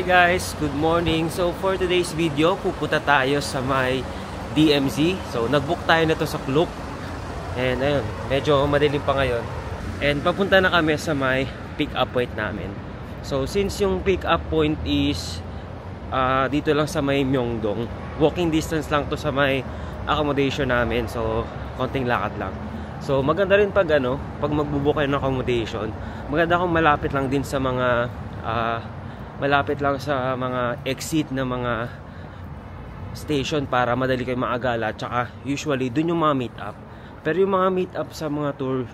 guys, good morning. So for today's video, pupunta tayo sa may DMZ. So nag-book tayo na to sa Klook. And ayun, medyo madilim pa ngayon. And papunta na kami sa may pick-up point namin. So since yung pick-up point is dito lang sa may Myeongdong, walking distance lang to sa may accommodation namin. So konting lakad lang. So maganda rin pag magbubook kayo ng accommodation, maganda kung malapit lang din sa mga exit na mga station para madali kayo maagala. Tsaka usually dun yung mga meet up. Pero yung mga meet up sa mga tour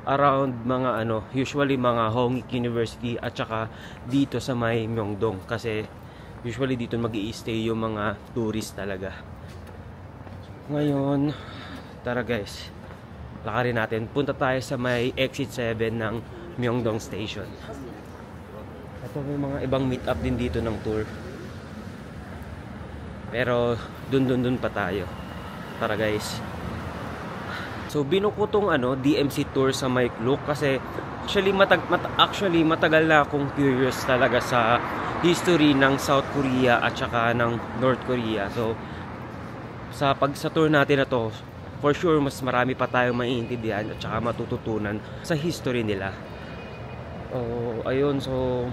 around mga usually mga Hongik University at tsaka dito sa may Myeongdong, kasi usually dito mag-i-stay yung mga tourist talaga. Ngayon tara guys, lakarin natin, punta tayo sa may exit 7 ng Myeongdong Station. Ito may mga ibang meet up din dito ng tour. Pero dun pa tayo. Tara guys. So binuko tong DMZ tour sa may Klook kasi actually matagal na akong curious talaga sa history ng South Korea at saka ng North Korea. So sa tour natin na to, for sure mas marami pa tayong maiintindihan at saka matututunan sa history nila. Ayun, so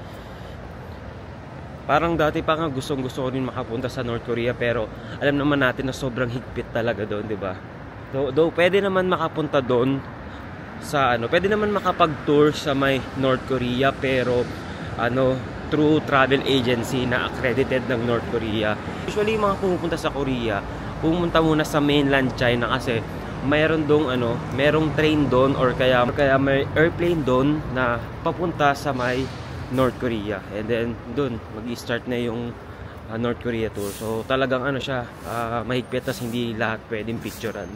parang dati pa nga gusto ko din makapunta sa North Korea, pero alam naman natin na sobrang higpit talaga doon, 'di ba? Though pwede naman makapunta doon sa pwede naman makapag-tour sa may North Korea, pero through travel agency na accredited ng North Korea. Usually mga pumupunta sa Korea, pumunta muna sa mainland China kasi merong train doon or kaya may airplane doon na papunta sa may North Korea. And then doon mag-i-start na yung North Korea tour. So talagang mahigpit, tas hindi lahat pwedeng picturean.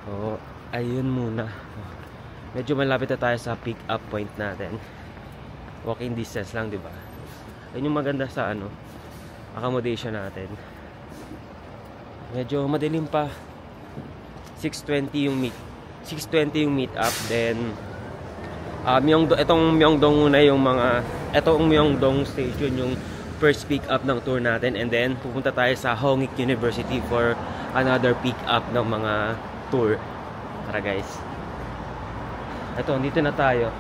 So ayun muna. Medyo malapit na tayo sa pick up point natin. Walking distance lang, 'di ba? Ayun yung maganda sa accommodation natin. Medyo madilim pa. 6:20 yung meet up. Then itong Myeongdong muna itong Myeongdong station yung first pick up ng tour natin, and then pupunta tayo sa Hongik University for another pick up ng mga tour. Tara guys. Dito na tayo.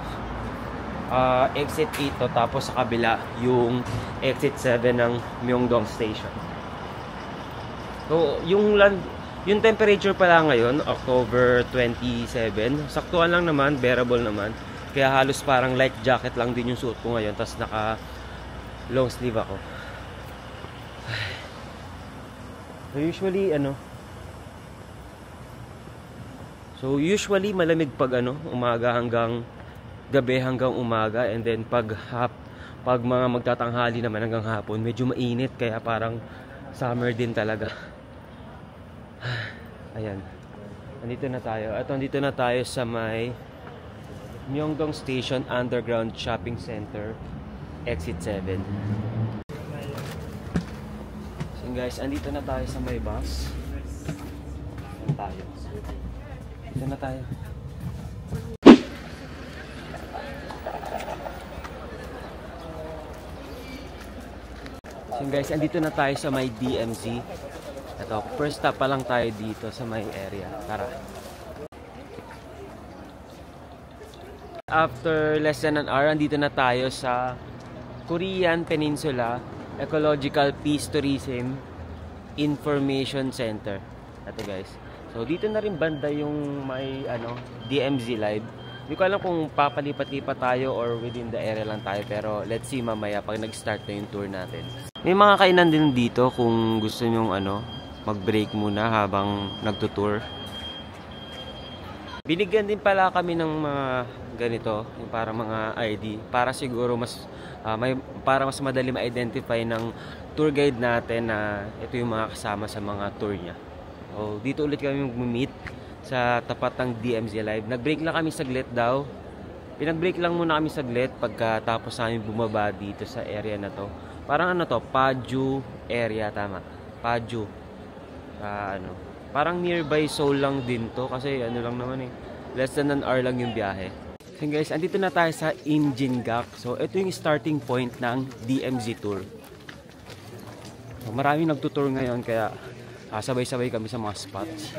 Exit 8 to, tapos sa kabila yung exit 7 ng Myeongdong station. So yung temperature pala ngayon, October 27. Saktuan lang naman, bearable naman. Kaya halos parang light jacket lang din yung suot ko ngayon, tas naka long sleeve ako. So usually malamig pag umaga hanggang gabi, hanggang umaga, and then pag mga magtatanghali naman hanggang hapon, medyo mainit, kaya parang summer din talaga. Ayan. Andito na tayo sa may Myeongdong Station Underground Shopping Center, exit 7. So guys, andito na tayo sa may bus. Dito na tayo. So guys, andito na tayo sa may DMZ. Ito, first stop pa lang tayo dito sa may area. Tara. After less than an hour, andito na tayo sa Korean Peninsula Ecological Peace Tourism Information Center. Ito guys. So dito na rin banda yung may DMZ Live. Hindi ko alam kung papalipat-lipat tayo or within the area lang tayo, pero let's see mamaya pag nag-start na yung tour natin. May mga kainan din dito kung gusto nyong mag-break muna habang nagtutour. Binigyan din pala kami ng mga ganito, yung para mga ID, para siguro para mas madali ma-identify ng tour guide natin na ito yung mga kasama sa mga tour niya. So dito ulit kami mag-meet sa tapat ng DMZ Live. Nag-break lang kami saglit daw. Pinag-break lang muna kami saglit pagkatapos namin bumaba dito sa area na to. Parang Paju area, tama. Paju. Parang nearby Seoul lang din to, kasi lang naman less than an hour lang yung biyahe. So guys, andito na tayo sa Imjingak. So ito yung starting point ng DMZ tour. So, maraming nagtutour ngayon kaya sabay-sabay kami sa mga spots.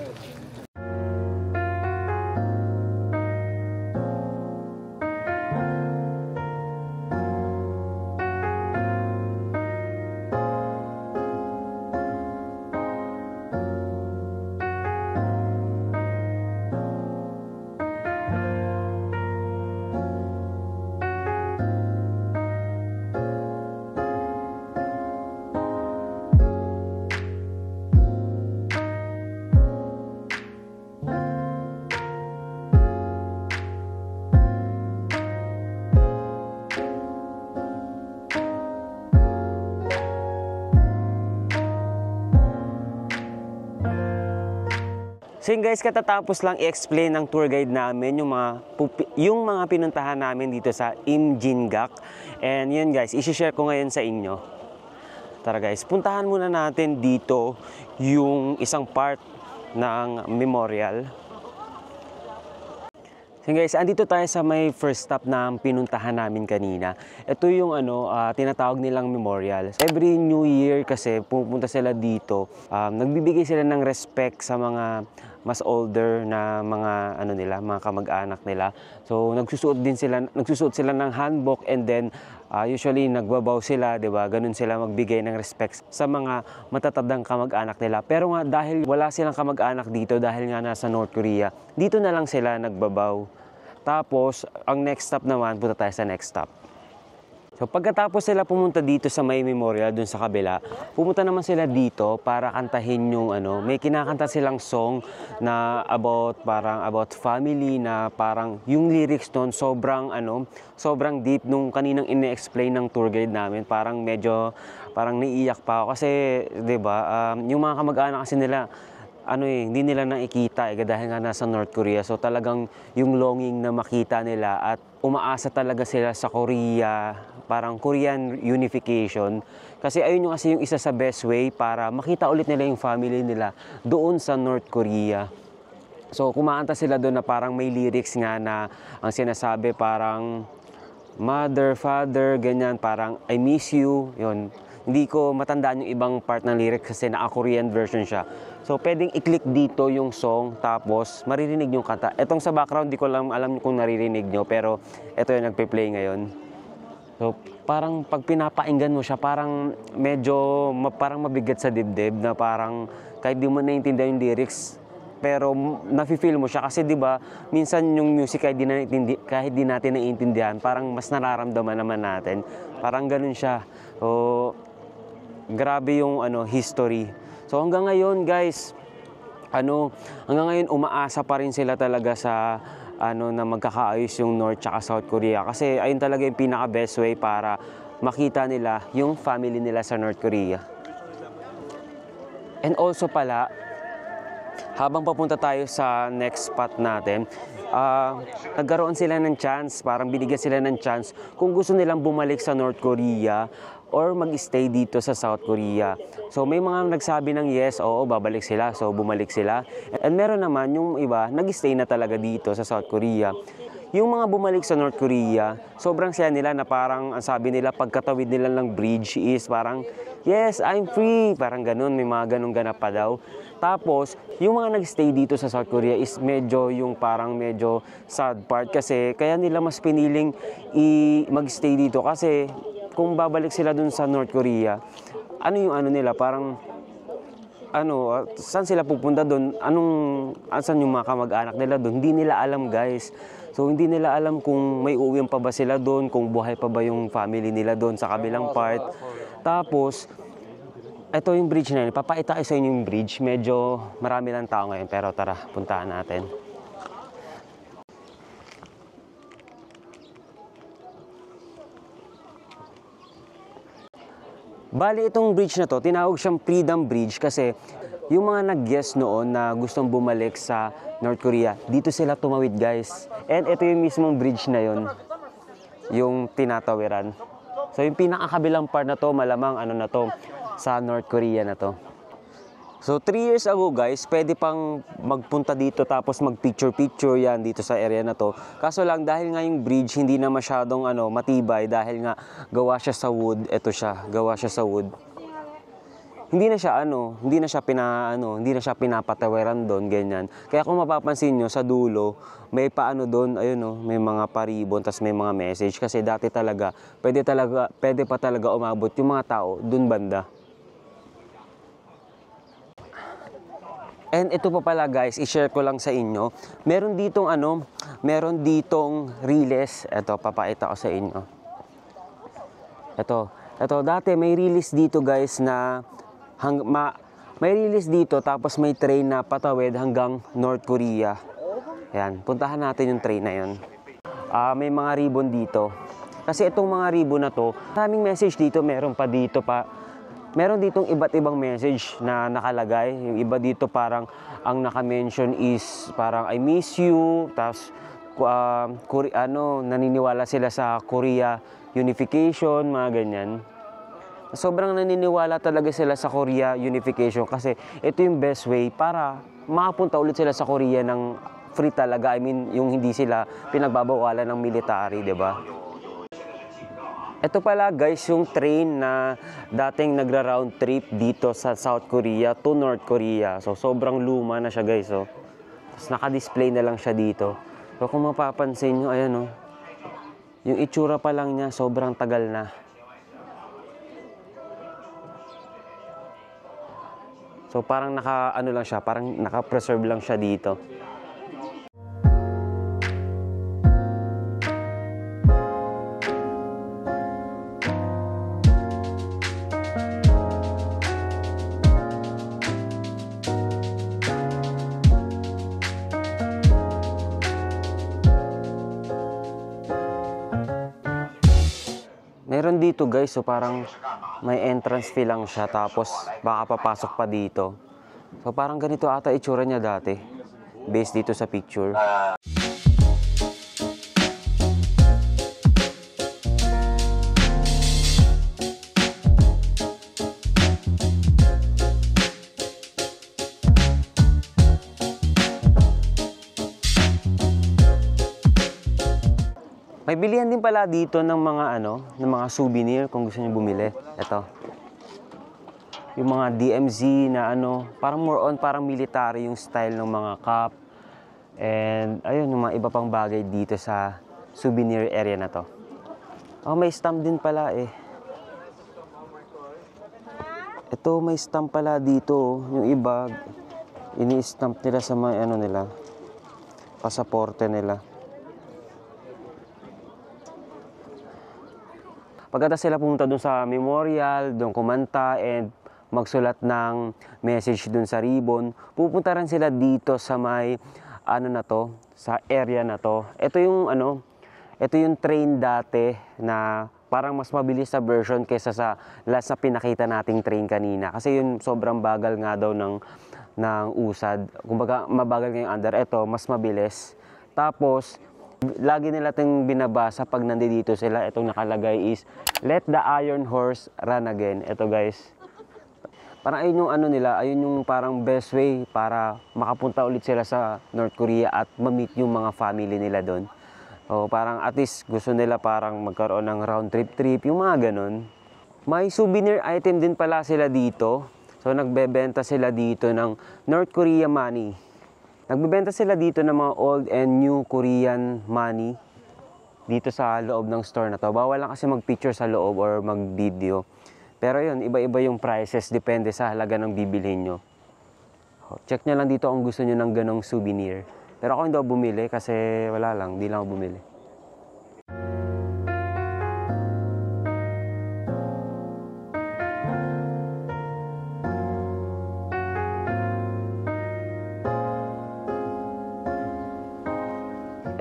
So yun guys, katatapos lang i-explain ng tour guide namin yung mga pinuntahan namin dito sa Imjingak. And yun guys, i-share ko ngayon sa inyo. Tara guys, puntahan muna natin dito yung isang part ng memorial. So guys, andito tayo sa may first stop na pinuntahan namin kanina. Ito yung tinatawag nilang memorial. Every New Year kasi pupunta sila dito. Nagbibigay sila ng respect sa mga mas older na mga kamag-anak nila. So nagsusuot sila ng hanbok, and then usually nagbabaw sila, 'di ba? Ganun sila magbigay ng respect sa mga matatandang kamag-anak nila. Pero nga dahil wala silang kamag-anak dito, dahil nga nasa North Korea, dito na lang sila nagbabaw. Tapos ang next stop naman, punta tayo sa next stop. So pagkatapos sila pumunta dito sa may memorial dun sa kabila, pumunta naman sila dito para kantahin yung may kinakanta silang song na about family, na parang yung lyrics doon sobrang deep. Nung kaninang ine-explain ng tour guide namin, parang naiiyak pa ako kasi 'di ba, yung mga kamag-anak kasi nila hindi nila nakikita dahil nga nasa North Korea. So talagang yung longing na makita nila at umaasa talaga sila sa Korea, parang Korean unification. Kasi ayun yung isa sa best way para makita ulit nila yung family nila doon sa North Korea. So kumakanta sila doon na parang may lyrics nga na ang sinasabi parang mother, father, ganyan, parang I miss you, yun. Hindi ko matandaan yung ibang part ng lyrics kasi naka-Korean version siya. So, pwedeng i-click dito yung song, tapos maririnig yung kanta. Etong sa background, di ko lang alam kung naririnig nyo, pero ito yung nagpe-play ngayon. So, parang pag pinapainggan mo siya, parang parang mabigat sa dibdib, na parang kahit di mo naiintindihan yung lyrics, pero nafe-feel mo siya kasi 'di ba minsan yung music kahit di natin naiintindihan, parang mas nararamdaman naman natin. Parang ganoon siya. So grabe yung history. So hanggang ngayon guys, hanggang ngayon umaasa pa rin sila talaga sa na magkakaayos yung North tsaka South Korea, kasi ayun talaga yung pinaka best way para makita nila yung family nila sa North Korea. And also pala, habang papunta tayo sa next spot natin, nagkaroon sila ng chance, parang binigyan sila ng chance kung gusto nilang bumalik sa North Korea or mag-stay dito sa South Korea. So may mga nagsabi ng yes, oo, babalik sila, so bumalik sila. And meron naman yung iba, nag-stay na talaga dito sa South Korea. Yung mga bumalik sa North Korea, sobrang saya nila na parang ang sabi nila pagkatawid nila ng bridge is parang, yes, I'm free, parang ganun, may mga ganun ganap pa daw. Tapos, yung mga nag-stay dito sa South Korea is medyo sad part, kasi kaya nila mas piniling mag-stay dito kasi kung babalik sila dun sa North Korea, nila, parang saan sila pupunta doon? Saan yung mga kamag-anak nila doon? Hindi nila alam guys. So hindi nila alam kung may uuwian pa ba sila doon, kung buhay pa ba yung family nila doon sa kabilang part. Tapos, ito yung bridge na yun. Papakita ko sa inyo yung bridge. Medyo marami lang tao ngayon, pero tara, puntahan natin. Bali, itong bridge na to, tinawag siyang Freedom Bridge kasi yung mga nag-guess noon na gustong bumalik sa North Korea, dito sila tumawid guys. And ito yung mismong bridge na yun, yung tinatawiran. So yung pinakakabilang part na to, malamang na to, sa North Korea na to. So 3 years ago guys, pwede pang magpunta dito tapos mag-picture-picture yan dito sa area na to. Kaso lang dahil nga yung bridge hindi na masyadong matibay dahil nga gawa siya sa wood. Ito siya, gawa siya sa wood. Hindi na siya hindi na siya pinapatawiran doon, ganyan. Kaya kung mapapansin nyo sa dulo, may paano doon, ayun may mga paribon, tas may mga message kasi dati talaga pwede pa talaga umabot yung mga tao doon banda. And ito pa pala guys, i-share ko lang sa inyo. Meron ditong riles. Ito, papakita ko sa inyo. Ito, dati may riles dito guys na may riles dito tapos may train na patawid hanggang North Korea. Yan, puntahan natin yung train na yun. May mga ribbon dito. Kasi itong mga ribbon na to, maraming message dito, meron ditong iba't ibang message na nakalagay. Yung iba dito parang ang naka-mention is parang I miss you. Tapos naniniwala sila sa Korea unification, mga ganyan. Sobrang naniniwala talaga sila sa Korea unification kasi ito yung best way para makapunta ulit sila sa Korea ng free talaga. I mean, yung hindi sila pinagbabawalan ng military, 'di ba? Ito pala guys yung train na dating nagra-round trip dito sa South Korea to North Korea. So sobrang luma na siya guys. Tapos naka-display na lang siya dito. So kung mapapansin nyo, ayan yung itsura pa lang niya sobrang tagal na. So parang naka-preserve lang siya dito. Meron dito guys, so parang may entrance fee lang siya tapos baka papasok pa dito. So parang ganito ata itsura niya dati, based dito sa picture. May bilihan din pala dito ng mga souvenir kung gusto niyo bumili. Ito. Yung mga DMZ na parang more on parang military yung style ng mga cup. And ayun, yung mga iba pang bagay dito sa souvenir area na to. Oh, may stamp din pala eh. Ito, may stamp pala dito. Yung iba, ini-stamp nila sa mga nila, pasaporte nila. Pagkatapos sila pumunta dun sa memorial, dun kumanta, and magsulat ng message dun sa ribbon, pupunta rin sila dito sa may, sa area na to. Ito yung train dati na parang mas mabilis sa version kaysa sa last na pinakita nating train kanina. Kasi yun sobrang bagal nga daw ng usad. Kumbaga, mabagal nga yung under. Ito, mas mabilis. Tapos, lagi nila itong binabasa pag nandito sila. Itong nakalagay is, let the iron horse run again. Ito guys. Parang ayun yung ayun yung parang best way para makapunta ulit sila sa North Korea at ma-meet yung mga family nila doon. O parang at least gusto nila parang magkaroon ng round trip, yung mga ganun. May souvenir item din pala sila dito. So nagbebenta sila dito ng North Korea money. Nagbebenta sila dito ng mga old and new Korean money dito sa loob ng store na to. Bawal lang kasi mag-picture sa loob or mag-video. Pero yun, iba-iba yung prices, depende sa halaga ng bibilhin nyo. Check nyo lang dito kung gusto nyo ng ganong souvenir. Pero ako hindi ako bumili kasi wala lang, hindi lang ako bumili.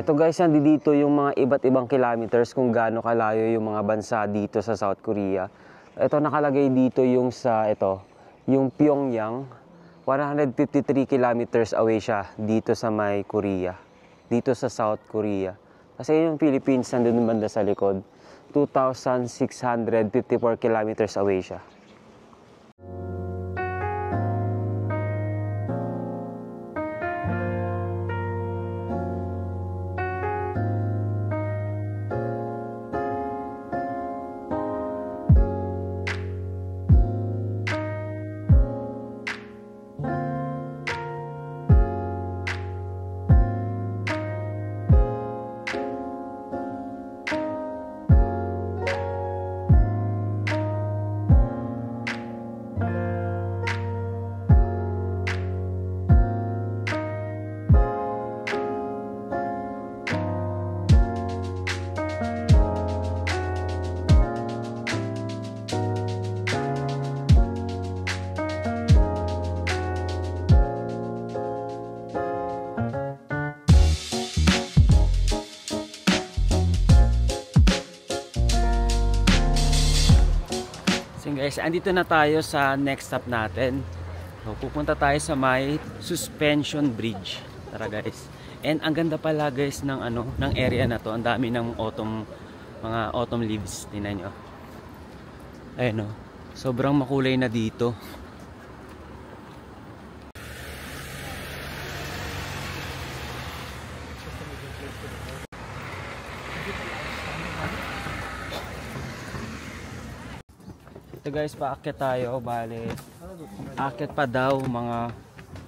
Ito guys, nandito yung mga iba't ibang kilometers kung gaano kalayo yung mga bansa dito sa South Korea. Ito nakalagay dito yung yung Pyongyang. 153 kilometers away siya dito sa may Korea. Dito sa South Korea. Kasi yung Philippines nandun banda sa likod. 2,654 kilometers away siya. guys, andito na tayo sa next stop natin. So, pupunta tayo sa may suspension bridge. Tara guys. And ang ganda pala guys ng ng area na to. Ang dami ng mga autumn leaves. Tingnan nyo. Ayun o. Sobrang makulay na dito. Ito guys, paakyat tayo. Bale, aakyat pa daw mga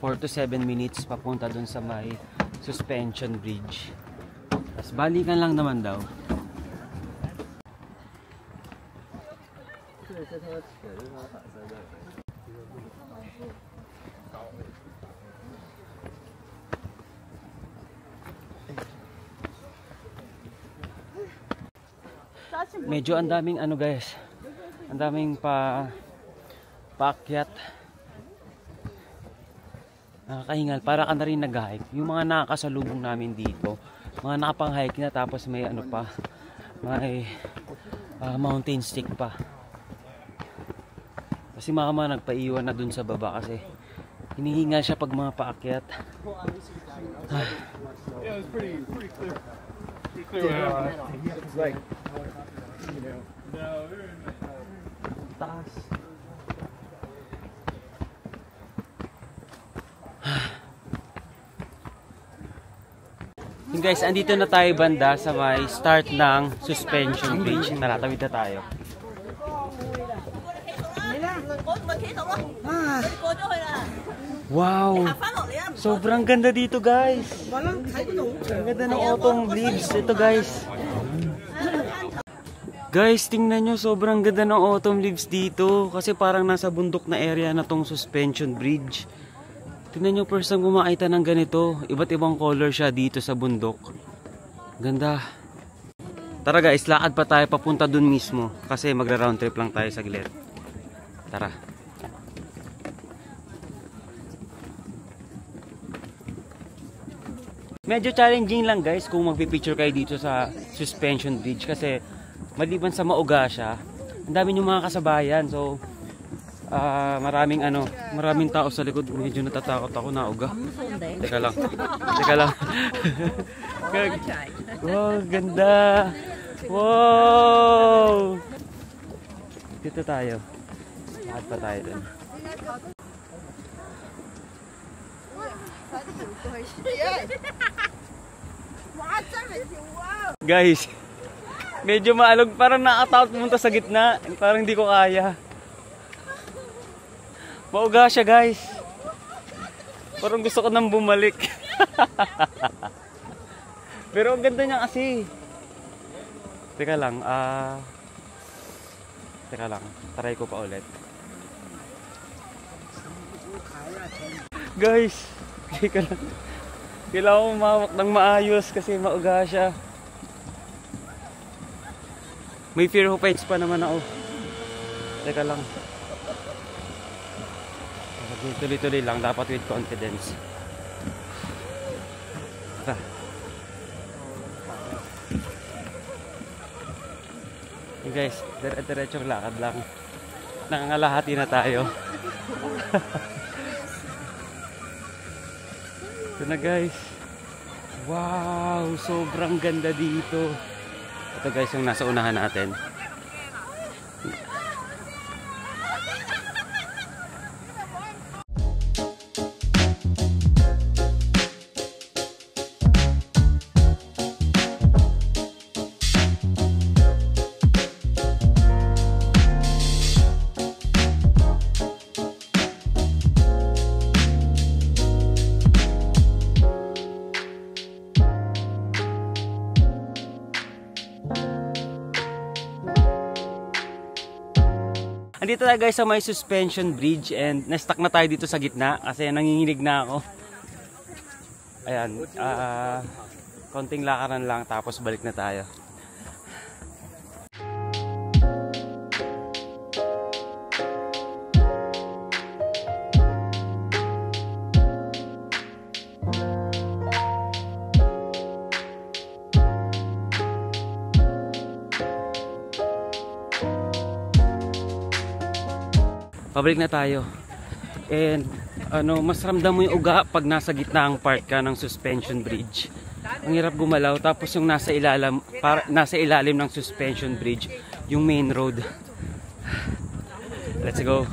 4 to 7 minutes papunta dun sa may suspension bridge. Tapos balikan lang naman daw. Medyo ang daming guys. Ang daming paakyat. Nakakahingal. Para ka na rin nag-hike. Yung mga nakakasalubong namin dito, mga nakapang-hike na tapos may pa, may mountain stick pa. Kasi mama nagpaiwan na dun sa baba kasi hinihingal siya pag mga paakyat. Yeah, it's pretty clear. Pretty clear. It's like, you know. No, Taas. Guys, andito na tayo banda sa may start ng suspension bridge. Tara, tawid na tayo. Wow! Sobrang ganda dito guys. Ang ganda ng autumn leaves. Ito guys. Guys, tingnan nyo, sobrang ganda ng autumn leaves dito. Kasi parang nasa bundok na area na tong suspension bridge. Tingnan nyo, first time kumakita ng ganito. Iba't ibang color siya dito sa bundok. Ganda. Tara guys, lakad pa tayo papunta dun mismo. Kasi magra-round trip lang tayo saglit. Tara. Medyo challenging lang guys kung magpipicture kayo dito sa suspension bridge. Kasi maliban sa mauga siya, ang dami yung mga kasabayan. So, maraming tao sa likod. Medyo natatakot ako na uga. Teka lang. Wow, ganda. Wow. Dito tayo. Lahat pa tayo dun. Guys, medyo maalog. Parang nakataot pumunta sa gitna. Parang hindi ko kaya. Mauga siya guys. Parang gusto ko nang bumalik. Pero ang ganda niya kasi. Teka lang. Try ko pa ulit. Guys, teka lang. Kailangan ko umawak ng maayos kasi mauga siya. May fear of heights pa naman ako. Teka lang. Tuloy-tuloy lang. Dapat with confidence. Tara. Hey guys, dire-diretsong lakad lang. Nangangalahati na tayo. Ito na guys. Wow, sobrang ganda dito. Ito guys yung nasa unahan natin. Andito na guys sa may suspension bridge and na-stuck na tayo dito sa gitna kasi nanginginig na ako. Ayan, konting lakaran lang tapos balik na tayo. Pabalik na tayo. And mas ramdam mo yung uga pag nasa gitna ang part ka ng suspension bridge. Ang hirap gumalaw, tapos yung nasa ilalim ng suspension bridge, yung main road. Let's go.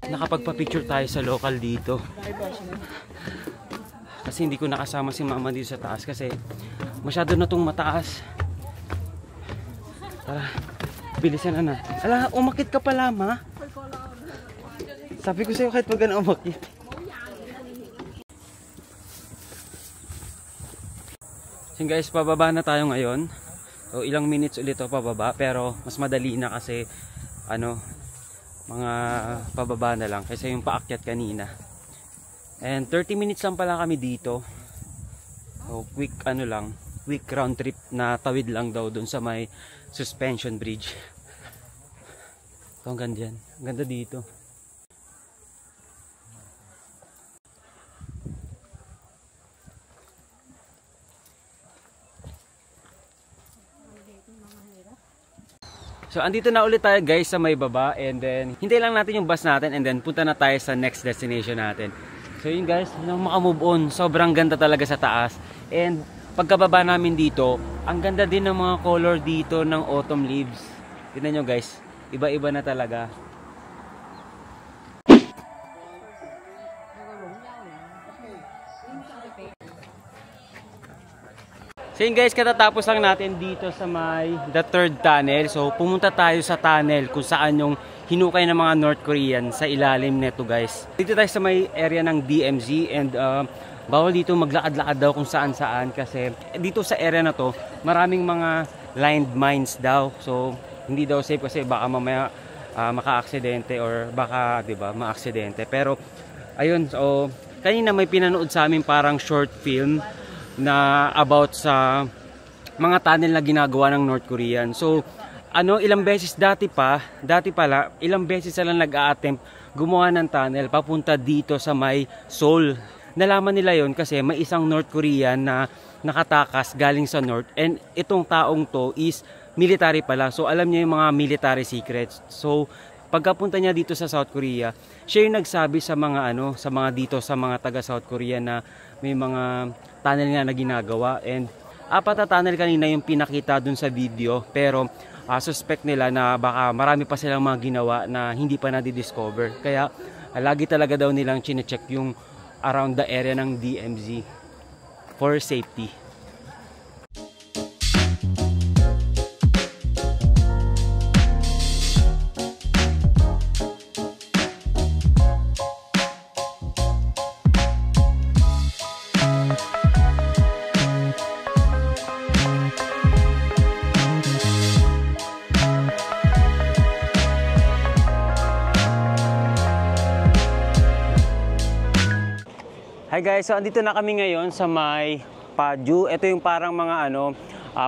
Nakapagpa-picture tayo sa local dito. Kasi hindi ko nakasama si mama dito sa taas kasi masyado na tong mataas. Tara, bilisan na. Ala, umakit ka pala, ma. Sabi ko sa'yo kahit wag ka na umakit. So guys, pababa na tayo ngayon. So ilang minutes ulit to pababa, pero mas madali na kasi mga pababa na lang kasi yung paakyat kanina. And 30 minutes lang pala kami dito. So quick quick round trip na tawid lang daw dun sa may suspension bridge. Ito ang ganda yan. Ang ganda dito. So andito na ulit tayo guys sa may baba, and then hintay lang natin yung bus natin and then punta na tayo sa next destination natin. So yun guys, makamove on. Sobrang ganda talaga sa taas. And pagkababa namin dito, ang ganda din ng mga color dito ng autumn leaves. Tignan nyo guys, iba-iba na talaga. So yun guys, katatapos lang natin dito sa may the third tunnel. So pumunta tayo sa tunnel kung saan yung hinukay ng mga North Korean sa ilalim neto guys. Dito tayo sa may area ng DMZ, and bawal dito maglakad-lakad daw kung saan-saan kasi dito sa area na to maraming mga lined mines daw. So hindi daw safe kasi baka mamaya maka-aksidente or baka 'di ba, ma-aksidente. Pero ayun, so kanina may pinanood sa amin parang short film na about sa mga tunnel na ginagawa ng North Korean. So, ilang beses dati pala, ilang beses sila nag-a-attempt gumawa ng tunnel papunta dito sa may Seoul. Nalaman nila yon kasi may isang North Korean na nakatakas galing sa North, and itong taong to is military pala. So, alam niya yung mga military secrets. So, pagkapunta niya dito sa South Korea, siya yung nagsabi sa mga sa mga dito sa mga taga South Korea na may mga tunnel nga na ginagawa, and apat na tunnel kanina yung pinakita dun sa video, pero suspect nila na baka marami pa silang mga ginawa na hindi pa na-discover. Kaya lagi talaga daw nilang chine-check yung around the area ng DMZ for safety. Hi guys, so andito na kami ngayon sa may Paju. Ito yung parang mga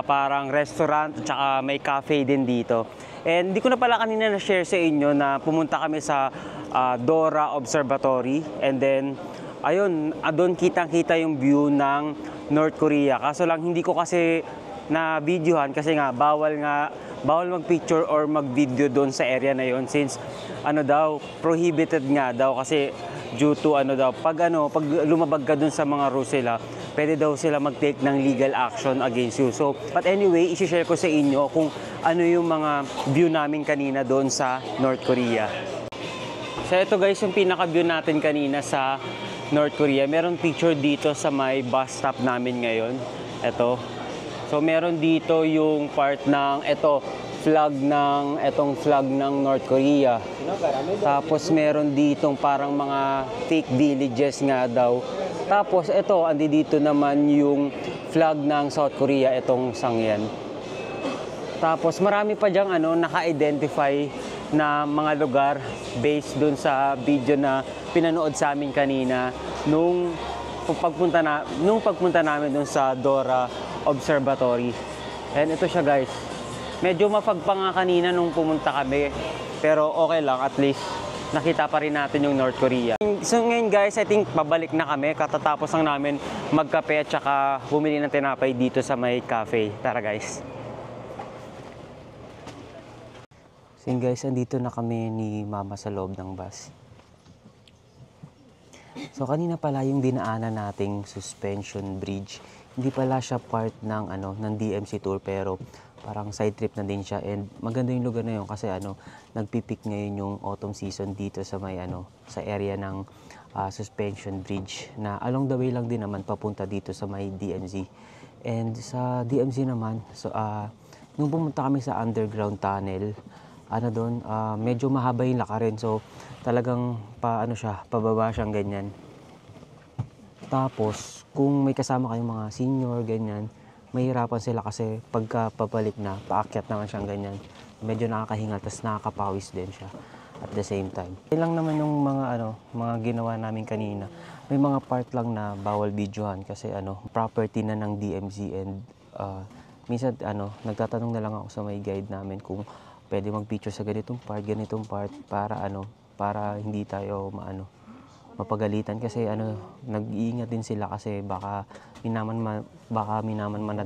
parang restaurant at saka may cafe din dito. And hindi ko na pala kanina na-share sa inyo na pumunta kami sa Dora Observatory. And then, ayun, doon kitang-kita yung view ng North Korea. Kaso lang hindi ko kasi na-videohan kasi nga bawal mag-picture or mag-video doon sa area na yon, since prohibited nga daw kasi due to pag lumabag ka dun sa mga rules nila, pwede daw sila mag-take ng legal action against you. So, but anyway, i-share ko sa inyo kung ano yung mga view namin kanina doon sa North Korea. So, ito guys, yung pinaka-view natin kanina sa North Korea. Meron picture dito sa may bus stop namin ngayon. Ito. So, meron dito yung part ng flag ng North Korea. Tapos meron ditong parang mga fake villages nga daw. Tapos andi dito naman yung flag ng South Korea, itong Sangyan. Tapos marami pa diyang naka-identify na mga lugar based dun sa video na pinanood sa amin kanina nung nung pagpunta namin dun sa Dora Observatory. And ito siya guys. Medyo mapagpanga kanina nung pumunta kami. Pero okay lang, at least nakita pa rin natin yung North Korea. So ngayon guys, I think pabalik na kami. Katatapos lang namin magkape at saka bumili ng tinapay dito sa may cafe. Tara guys. So yun guys, andito na kami ni Mama sa loob ng bus. So kanina pala yung dinaanan nating suspension bridge, hindi pala siya part ng ng DMC tour, pero parang side trip na din siya. And maganda yung lugar na yun kasi nagpipik ngayon yung autumn season dito sa may sa area ng suspension bridge, na along the way lang din naman papunta dito sa may DMZ. And sa DMZ naman, so nung pumunta kami sa underground tunnel, doon, medyo mahaba yung lakarin. So, talagang pababa siyang ganyan. Tapos, kung may kasama kayong mga senior, ganyan, mahirapan sila kasi pagka pabalik na, paakyat naman siyang ganyan. Medyo nakakahinga, tapos nakakapawis din siya at the same time. Yan lang naman yung mga ginawa namin kanina. May mga part lang na bawal videohan kasi property na ng DMZ, and minsan nagtatanong na lang ako sa may guide namin kung pwede mag-picture sa ganitong part para hindi tayo mapagalitan kasi nag-iingat din sila kasi baka minaman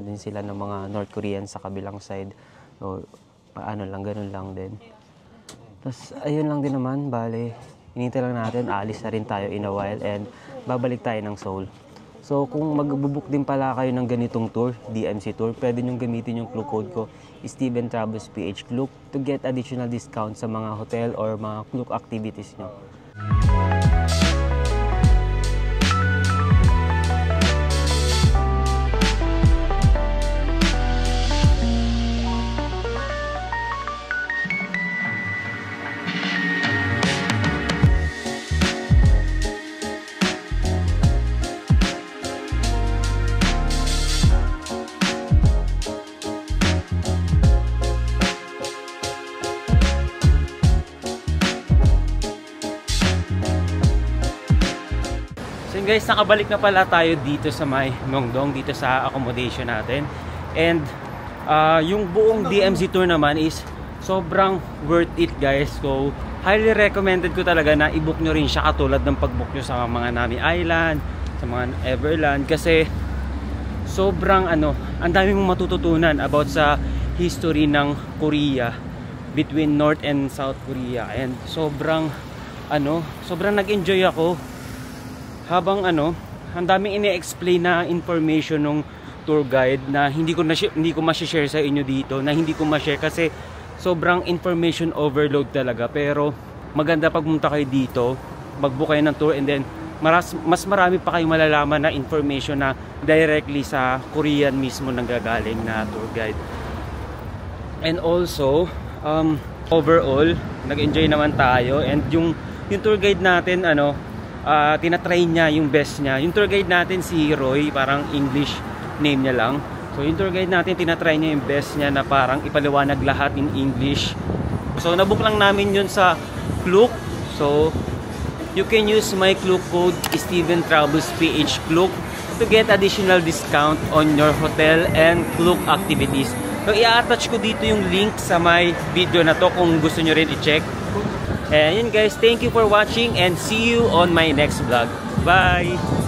din sila ng mga North Koreans sa kabilang side. So ganun lang din. Tapos ayun lang din naman, bale hinintay lang natin, alis na rin tayo in a while and babalik tayo ng Seoul. So kung mag-book din pala kayo ng ganitong tour, DMC tour, pwede nyo gamitin yung clue code ko, Steven Travels PH Klook, to get additional discount sa mga hotel or mga Klook activities nyo. So guys, nakabalik na pala tayo dito sa may Myeongdong, dito sa accommodation natin. And yung buong DMZ tour naman is sobrang worth it guys. So highly recommended ko talaga na i-book nyo rin siya katulad ng pag-book nyo sa mga Nami Island, sa mga Everland. Kasi sobrang ang dami mong matututunan about sa history ng Korea between North and South Korea. And sobrang nag-enjoy ako habang ang daming ini-explain na information ng tour guide na hindi ko ma-share sa inyo dito, na hindi ko ma-share kasi sobrang information overload talaga. Pero maganda pag pumunta kayo dito, mag-book kayo ng tour, and then mas marami pa kayong malalaman na information na directly sa Korean mismo nanggagaling na tour guide. And also overall nag-enjoy naman tayo, and yung tour guide natin tinatry niya yung best niya. Yung tour guide natin si Roy, parang English name niya lang. So yung tour guide natin tinatry niya yung best niya na parang ipaliwanag lahat in English. So nabook lang namin yun sa Klook. So you can use my Klook code Steven Travels PH Klook to get additional discount on your hotel and Klook activities. So i-attach ko dito yung link sa my video na to kung gusto nyo rin i-check. And yun guys, thank you for watching and see you on my next vlog. Bye!